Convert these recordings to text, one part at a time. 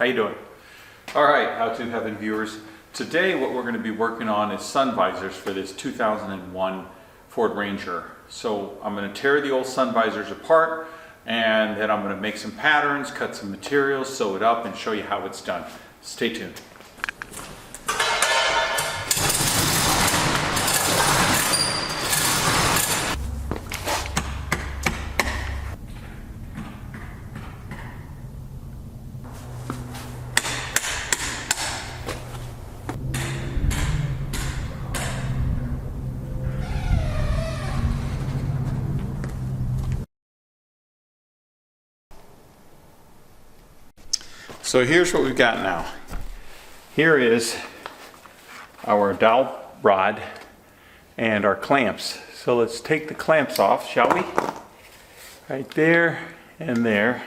How you doing? All right, How to Heaven viewers. Today what we're going to be working on is sun visors for this 2001 Ford Ranger. So I'm going to tear the old sun visors apart, and then I'm going to make some patterns, cut some materials, sew it up, and show you how it's done. Stay tuned. So here's what we've got now. Here is our dowel rod and our clamps. So let's take the clamps off, shall we? Right there and there.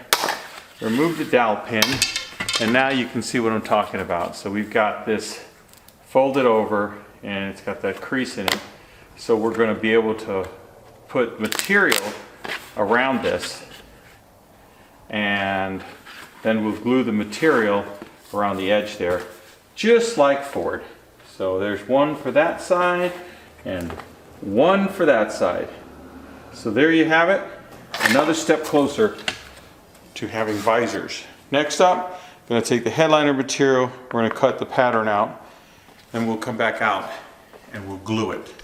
Remove the dowel pin, and now you can see what I'm talking about. So we've got this folded over, and it's got that crease in it. So we're going to be able to put material around this, and then we'll glue the material around the edge there, just like Ford. So there's one for that side and one for that side. So there you have it, another step closer to having visors. Next up, I'm going to take the headliner material, we're going to cut the pattern out, and we'll come back out and we'll glue it.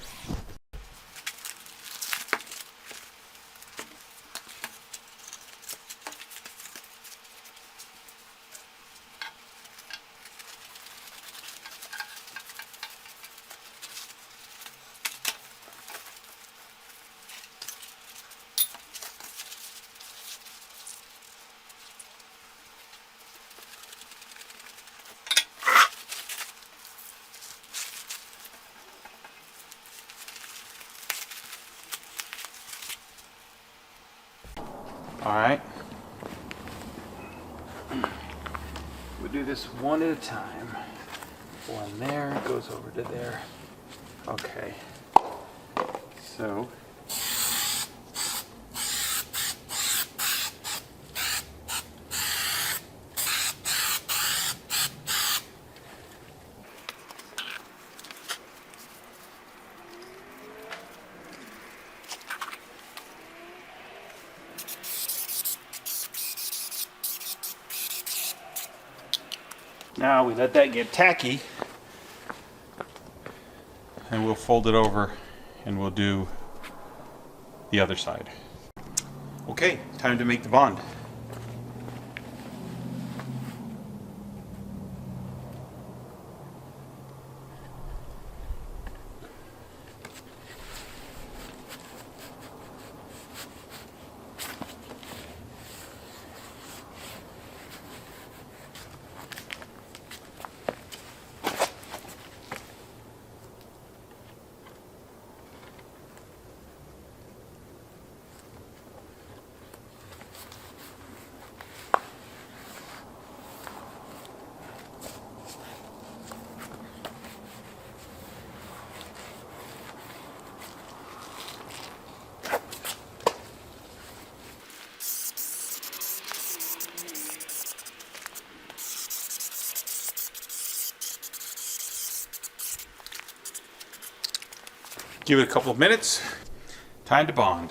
All right, we'll do this one at a time. One there, goes over to there. Okay, so now we let that get tacky, and we'll fold it over and we'll do the other side. Okay, time to make the bond. Give it a couple of minutes. Time to bond.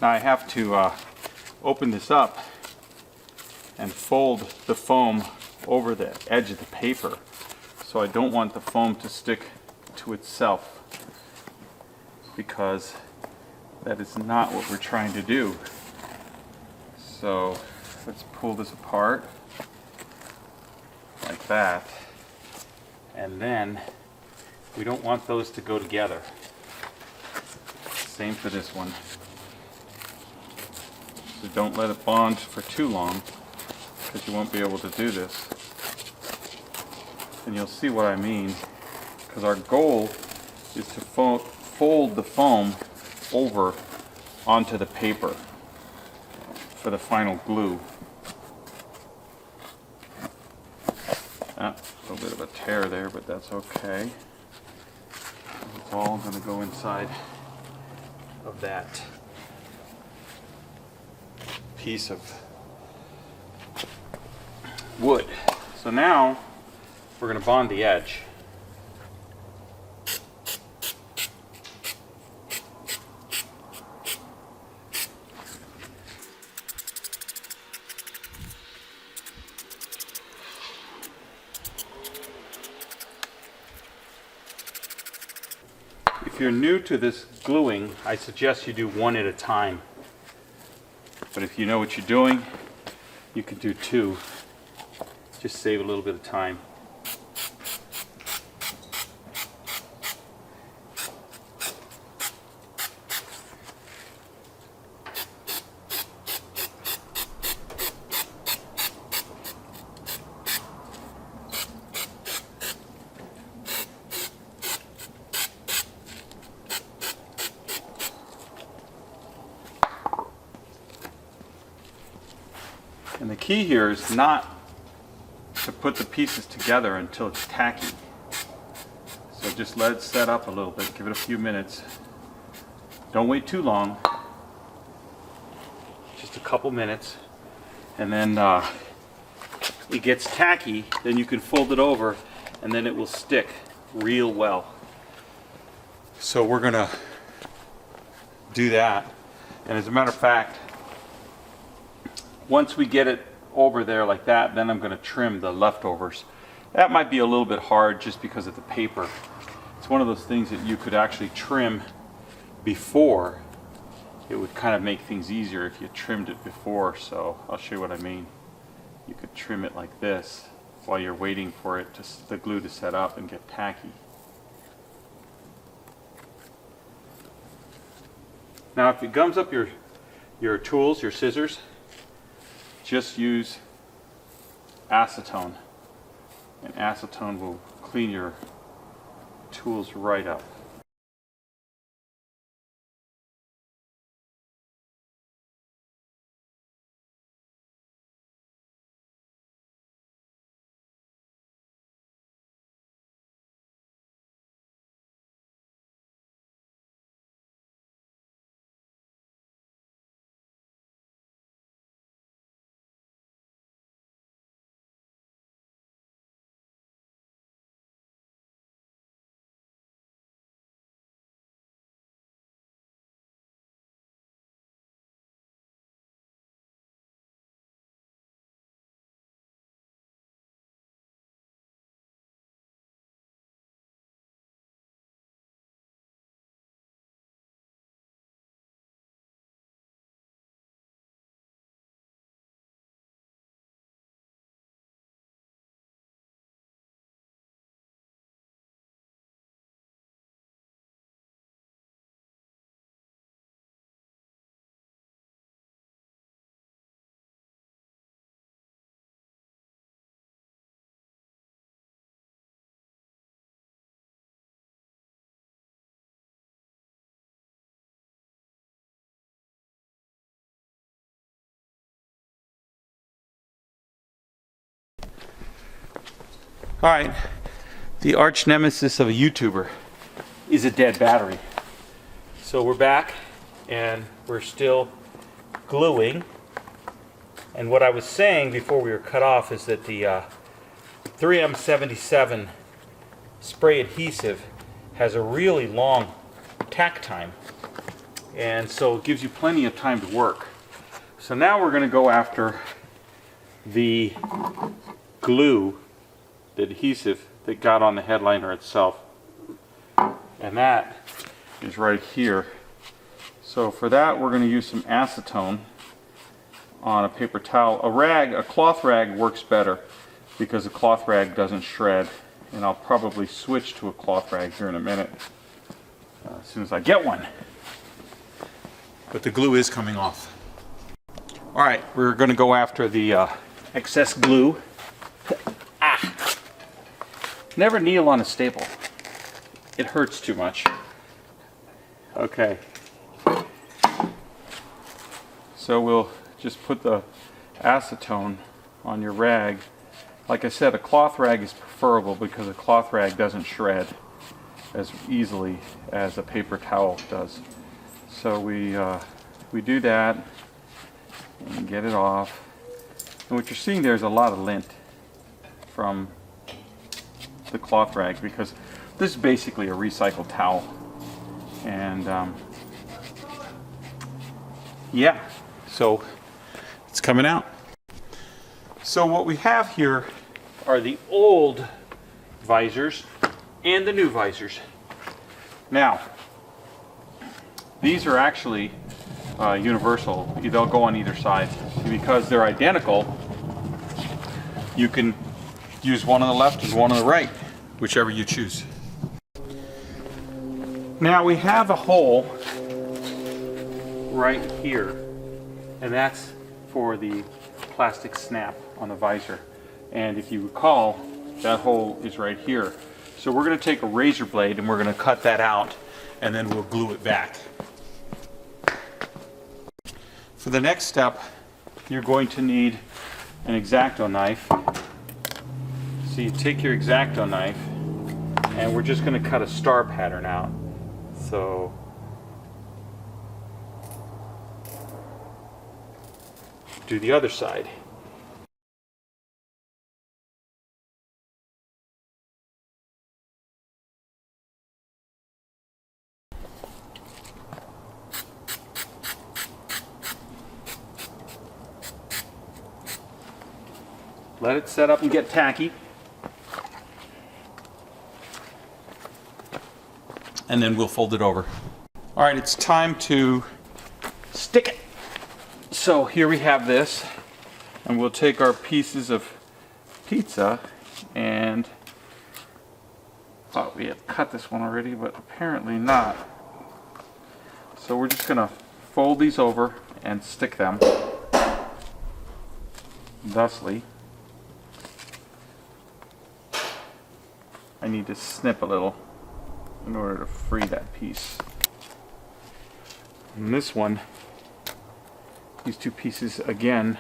Now I have to open this up and fold the foam over the edge of the paper. So I don't want the foam to stick to itself, because that is not what we're trying to do. So let's pull this apart like that, and then we don't want those to go together. Same for this one. So don't let it bond for too long, because you won't be able to do this. And you'll see what I mean, because our goal is to fold the foam over onto the paper for the final glue. A little bit of a tear there, but that's okay. It's all going to go inside of that piece of wood. So now we're going to bond the edge. If you're new to this gluing, I suggest you do one at a time. But if you know what you're doing, you can do two. Just save a little bit of time. And the key here is not to put the pieces together until it's tacky. So just let it set up a little bit, give it a few minutes. Don't wait too long, just a couple minutes. And then it gets tacky, then you can fold it over and then it will stick real well. So we're gonna do that. And as a matter of fact, once we get it over there like that, then I'm going to trim the leftovers. That might be a little bit hard just because of the paper. It's one of those things that you could actually trim before. It would kind of make things easier if you trimmed it before, so I'll show you what I mean. You could trim it like this while you're waiting for it the glue to set up and get tacky. Now if it gums up your tools, your scissors, just use acetone, and acetone will clean your tools right up. Alright, the arch nemesis of a YouTuber is a dead battery. So we're back and we're still gluing. And what I was saying before we were cut off is that the 3M77 spray adhesive has a really long tack time. And so it gives you plenty of time to work. So now we're going to go after the glue, the adhesive that got on the headliner itself, and that is right here. So for that we're going to use some acetone on a paper towel. A cloth rag works better because a cloth rag doesn't shred, and I'll probably switch to a cloth rag here in a minute as soon as I get one. But the glue is coming off. All right, we're going to go after the excess glue. Ah! Never kneel on a staple. It hurts too much. Okay. So we'll just put the acetone on your rag. Like I said, a cloth rag is preferable because a cloth rag doesn't shred as easily as a paper towel does. So we do that and get it off. And what you're seeing there is a lot of lint from the cloth rag because this is basically a recycled towel. And yeah, so it's coming out. So what we have here are the old visors and the new visors. Now, these are actually universal. They'll go on either side. Because they're identical, you can use one on the left and one on the right, whichever you choose. Now we have a hole right here, and that's for the plastic snap on the visor. And if you recall, that hole is right here. So we're going to take a razor blade and we're going to cut that out, and then we'll glue it back. For the next step, you're going to need an X-Acto knife. So you take your X-Acto knife, and we're just going to cut a star pattern out. So do the other side. Let it set up and get tacky. And then we'll fold it over. All right, it's time to stick it. So here we have this, and we'll take our pieces of pizza and thought we had cut this one already, but apparently not. So we're just gonna fold these over and stick them thusly. I need to snip a little in order to free that piece. And this one, these two pieces again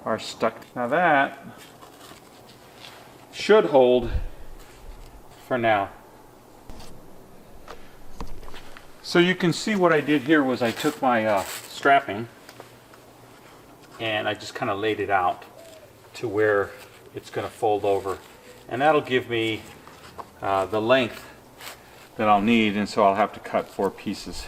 are stuck. Now that should hold for now. So you can see what I did here was I took my strapping and I just kind of laid it out to where it's going to fold over, and that'll give me the length that I'll need, and so I'll have to cut 4 pieces.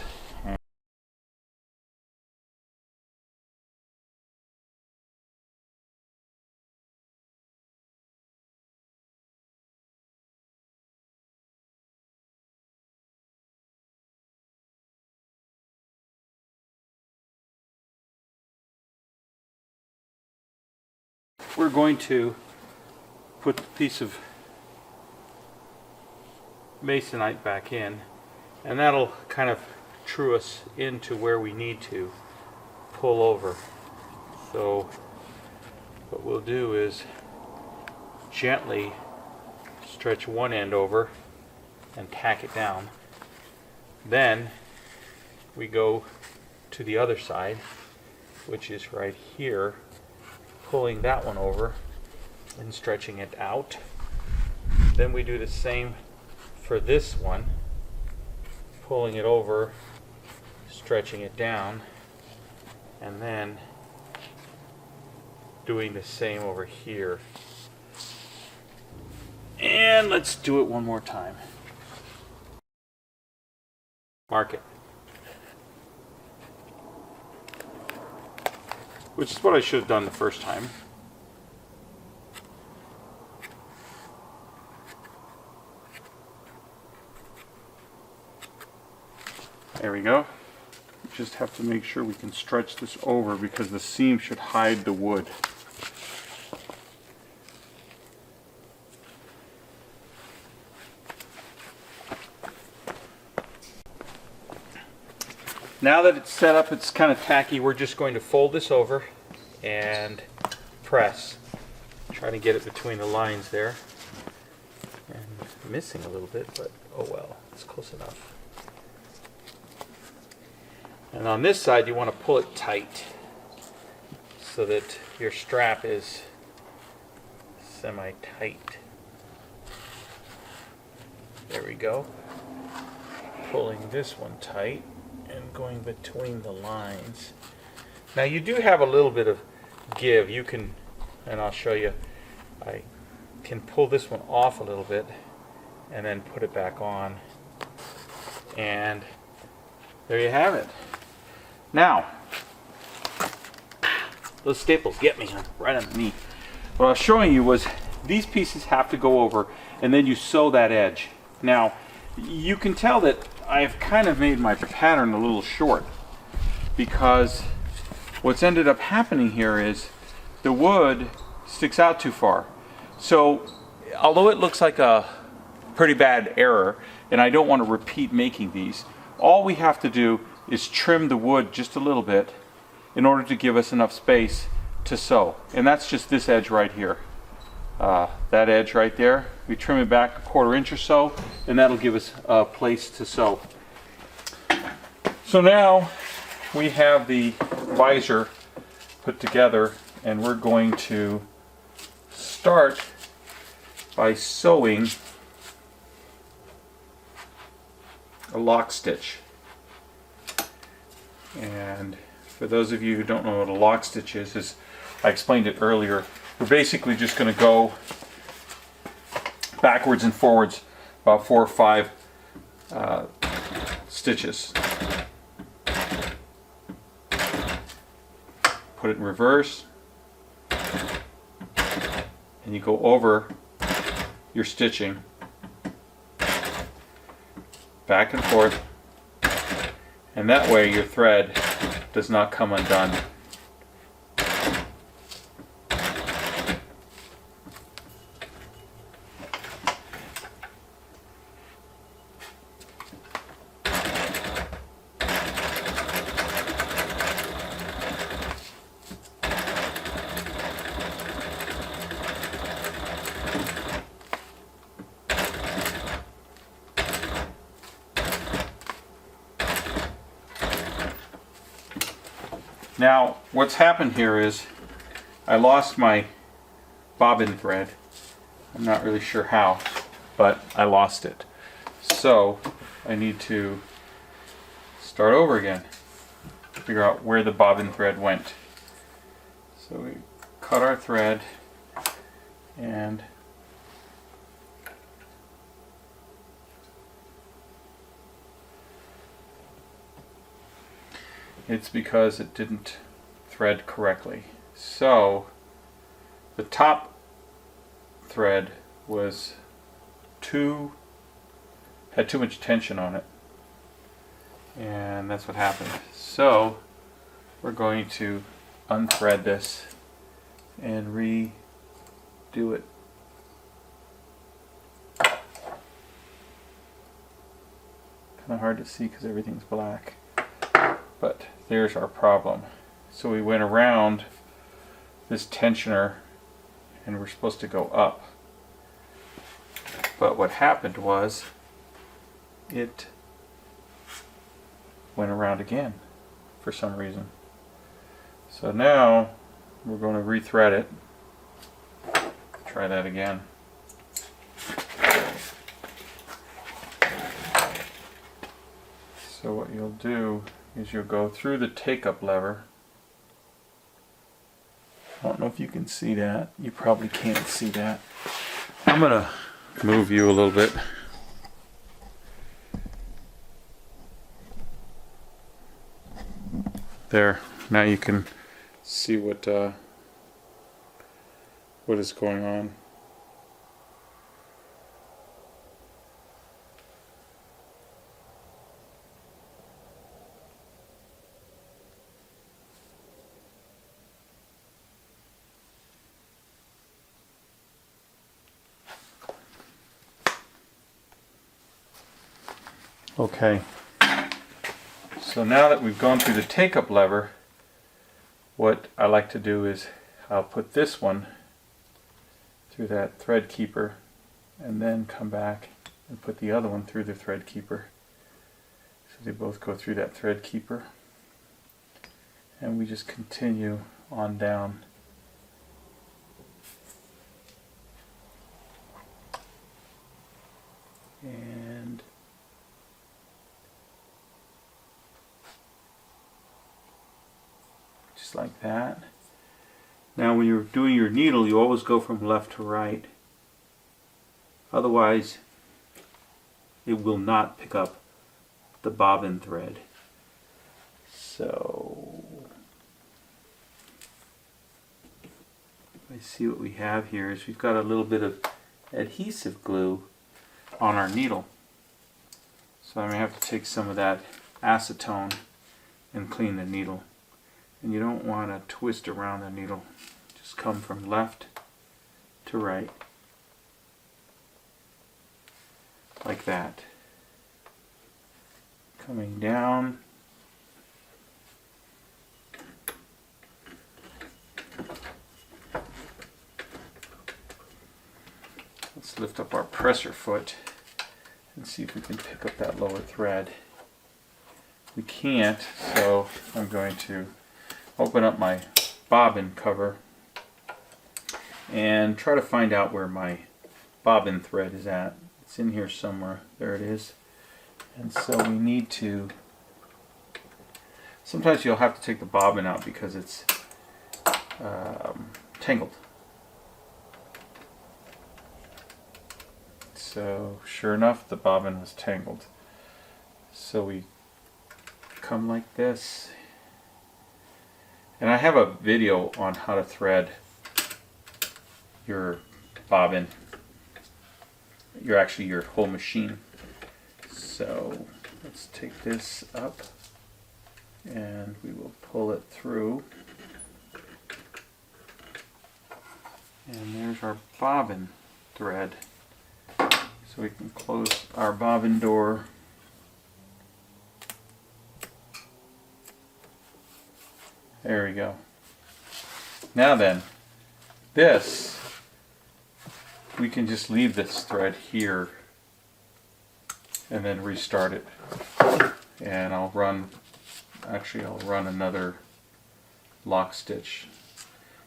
We're going to put the piece of masonite back in, and that'll kind of true us into where we need to pull over. So what we'll do is gently stretch one end over and tack it down. Then we go to the other side, which is right here, pulling that one over and stretching it out. Then we do the same for this one, pulling it over, stretching it down, and then doing the same over here. And let's do it one more time. Mark it. Which is what I should have done the first time. There we go. Just have to make sure we can stretch this over because the seam should hide the wood. Now that it's set up, it's kind of tacky, we're just going to fold this over and press. Trying to get it between the lines there. And missing a little bit, but oh well, it's close enough. And on this side, you want to pull it tight so that your strap is semi-tight. There we go. Pulling this one tight and going between the lines. Now you do have a little bit of give. You can, and I'll show you, I can pull this one off a little bit and then put it back on. And there you have it. Now, those staples get me right underneath. What I was showing you was these pieces have to go over and then you sew that edge. Now, you can tell that I've kind of made my pattern a little short because what's ended up happening here is the wood sticks out too far. So, although it looks like a pretty bad error, and I don't want to repeat making these, all we have to do is trim the wood just a little bit in order to give us enough space to sew. And that's just this edge right here. That edge right there, we trim it back 1/4 inch or so, and that'll give us a place to sew. So now we have the visor put together, and we're going to start by sewing a lock stitch. And for those of you who don't know what a lock stitch is, as I explained it earlier, we're basically just going to go backwards and forwards about 4 or 5 stitches. Put it in reverse, and you go over your stitching back and forth, and that way your thread does not come undone. Now, what's happened here is I lost my bobbin thread. I'm not really sure how, but I lost it. So I need to start over again, figure out where the bobbin thread went. So we cut our thread, and it's because it didn't thread correctly. So the top thread was had too much tension on it, and that's what happened. So we're going to unthread this and redo it. Kind of hard to see because everything's black. But there's our problem. So we went around this tensioner and we're supposed to go up. But what happened was it went around again for some reason. So now we're going to rethread it. Try that again. So what you'll do is you'll go through the take-up lever. I don't know if you can see that. You probably can't see that. I'm going to move you a little bit. There. Now you can see what is going on. Okay, so now that we've gone through the take-up lever, what I like to do is I'll put this one through that thread keeper and then come back and put the other one through the thread keeper. So they both go through that thread keeper. And we just continue on down. And just like that. Now when you're doing your needle, you always go from left to right. Otherwise, it will not pick up the bobbin thread. So, let's see what we have here is we've got a little bit of adhesive glue on our needle. So I'm going to have to take some of that acetone and clean the needle. And you don't want to twist around the needle. Just come from left to right. Like that. Coming down. Let's lift up our presser foot and see if we can pick up that lower thread. We can't, so I'm going to open up my bobbin cover and try to find out where my bobbin thread is at. It's in here somewhere. There it is. And so we need to, sometimes you'll have to take the bobbin out because it's tangled. So sure enough, the bobbin was tangled. So we come like this. And I have a video on how to thread your bobbin, your whole machine. So let's take this up and we will pull it through. And there's our bobbin thread. So we can close our bobbin door. There we go. Now then, this, we can just leave this thread here and then restart it. And I'll run another lock stitch.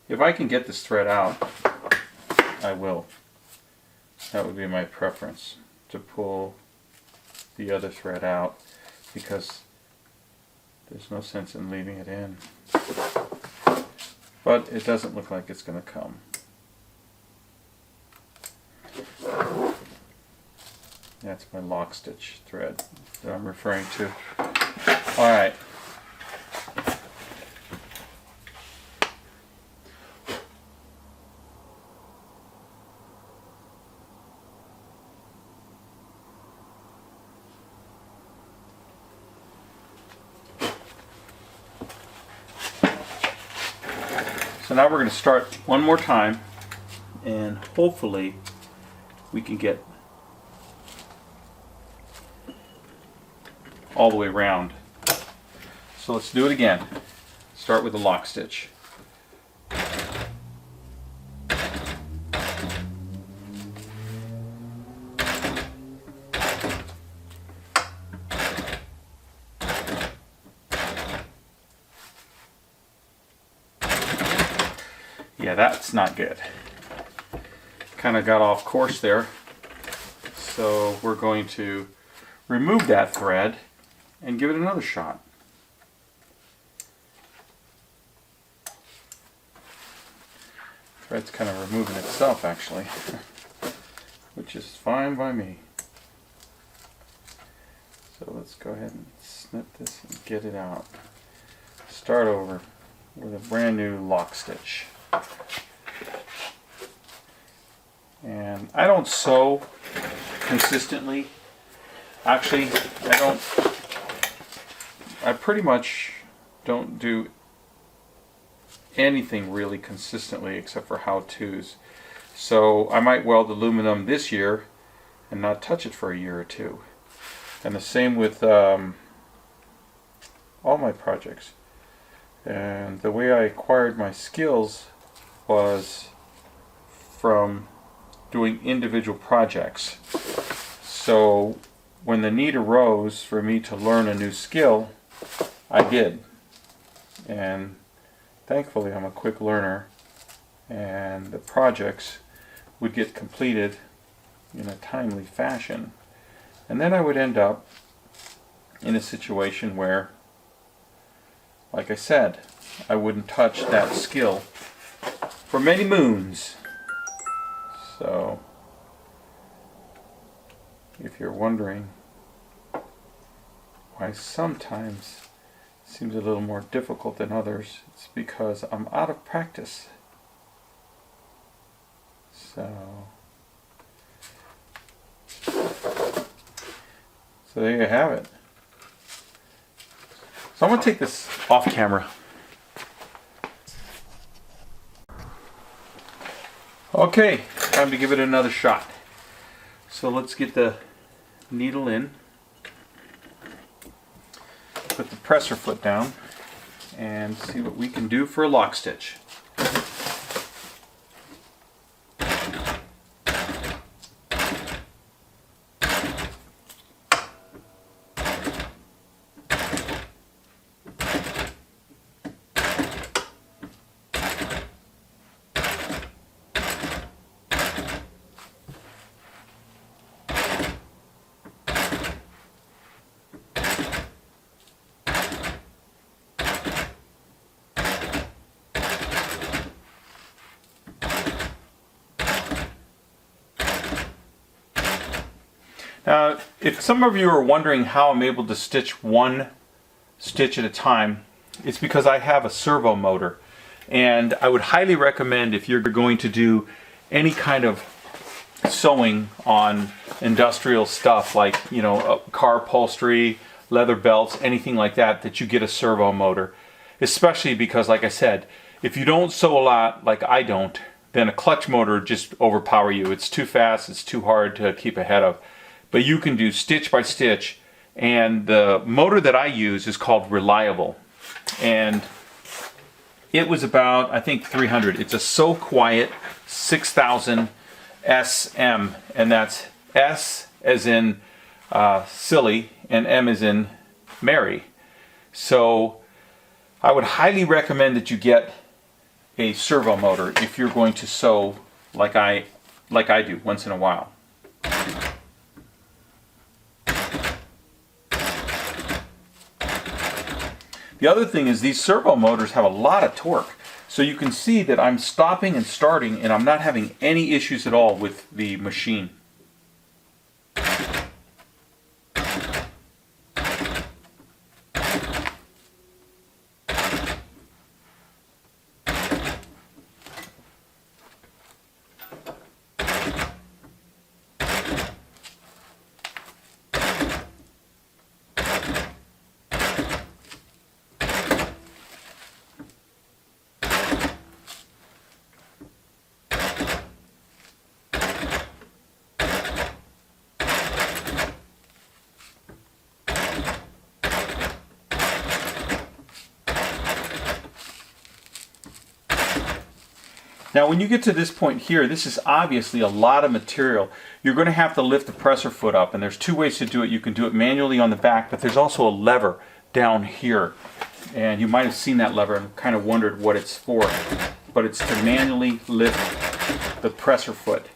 If I can get this thread out, I will. That would be my preference, to pull the other thread out, because there's no sense in leaving it in. But it doesn't look like it's going to come. That's my lock stitch thread that I'm referring to. Alright. So now we're going to start one more time, and hopefully we can get all the way around. So let's do it again. Start with a lock stitch. Yeah, that's not good. Kind of got off course there. So we're going to remove that thread and give it another shot. Thread's kind of removing itself actually, which is fine by me. So let's go ahead and snip this and get it out. Start over with a brand new lock stitch. And I don't sew consistently. Actually, I pretty much don't do anything really consistently except for how-tos. So I might weld aluminum this year and not touch it for a year or two. And the same with all my projects. And the way I acquired my skills was from doing individual projects. So when the need arose for me to learn a new skill, I did. And thankfully I'm a quick learner, and the projects would get completed in a timely fashion. And then I would end up in a situation where, like I said, I wouldn't touch that skill for many moons. So, if you're wondering why sometimes it seems a little more difficult than others, it's because I'm out of practice. So there you have it. So I'm going to take this off camera. Okay, time to give it another shot. So let's get the needle in, put the presser foot down, and see what we can do for a lock stitch. Now, if some of you are wondering how I'm able to stitch one stitch at a time, it's because I have a servo motor. And I would highly recommend, if you're going to do any kind of sewing on industrial stuff like, you know, car upholstery, leather belts, anything like that, that you get a servo motor. Especially because, like I said, if you don't sew a lot, like I don't, then a clutch motor just overpower you. It's too fast, it's too hard to keep ahead of. But you can do stitch by stitch, and the motor that I use is called Reliable, and it was about, I think, 300. It's a So Quiet 6000 SM, and that's S as in silly and M as in Mary. So I would highly recommend that you get a servo motor if you're going to sew like I do once in a while. The other thing is these servo motors have a lot of torque. So you can see that I'm stopping and starting, and I'm not having any issues at all with the machine. Now when you get to this point here, this is obviously a lot of material. You're going to have to lift the presser foot up, and there's two ways to do it. You can do it manually on the back, but there's also a lever down here. And you might have seen that lever and kind of wondered what it's for. But it's to manually lift the presser foot.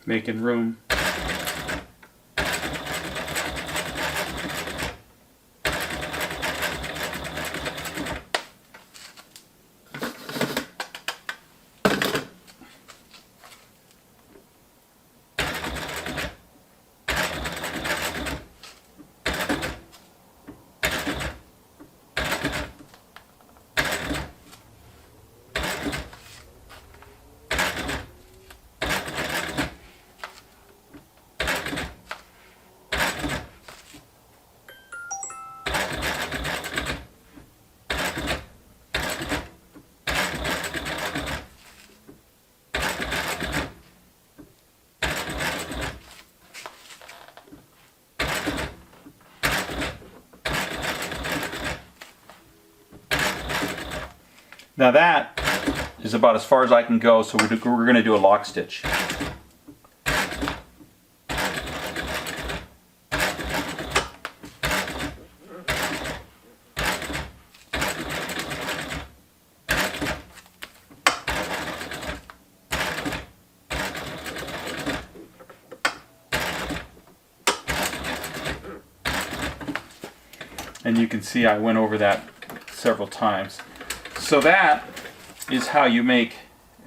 making room. Now that is about as far as I can go, so we're going to do a lock stitch. And you can see I went over that several times. So that is how you make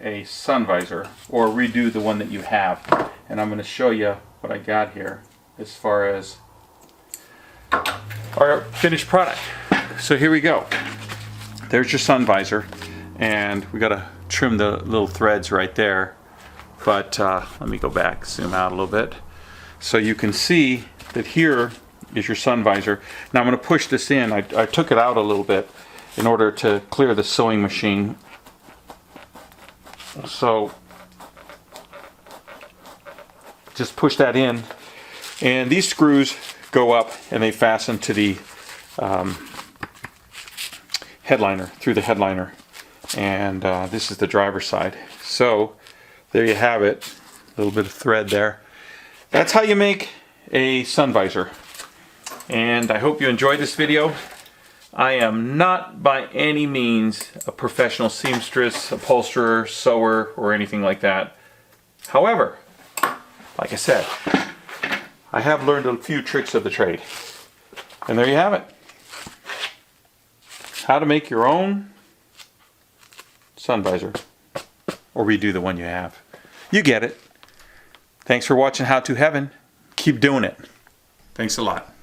a sun visor, or redo the one that you have. And I'm going to show you what I got here as far as our finished product. So here we go. There's your sun visor, and we got to trim the little threads right there. But let me go back, zoom out a little bit, so you can see that here is your sun visor. Now I'm going to push this in. I took it out a little bit in order to clear the sewing machine. So just push that in, and these screws go up and they fasten to the headliner, through the headliner, and this is the driver's side. So there you have it, a little bit of thread there. That's how you make a sun visor, and I hope you enjoyed this video. I am not by any means a professional seamstress, upholsterer, sewer, or anything like that. However, like I said, I have learned a few tricks of the trade. And there you have it. How to make your own sun visor, or redo the one you have. You get it. Thanks for watching How to Heaven. Keep doing it. Thanks a lot.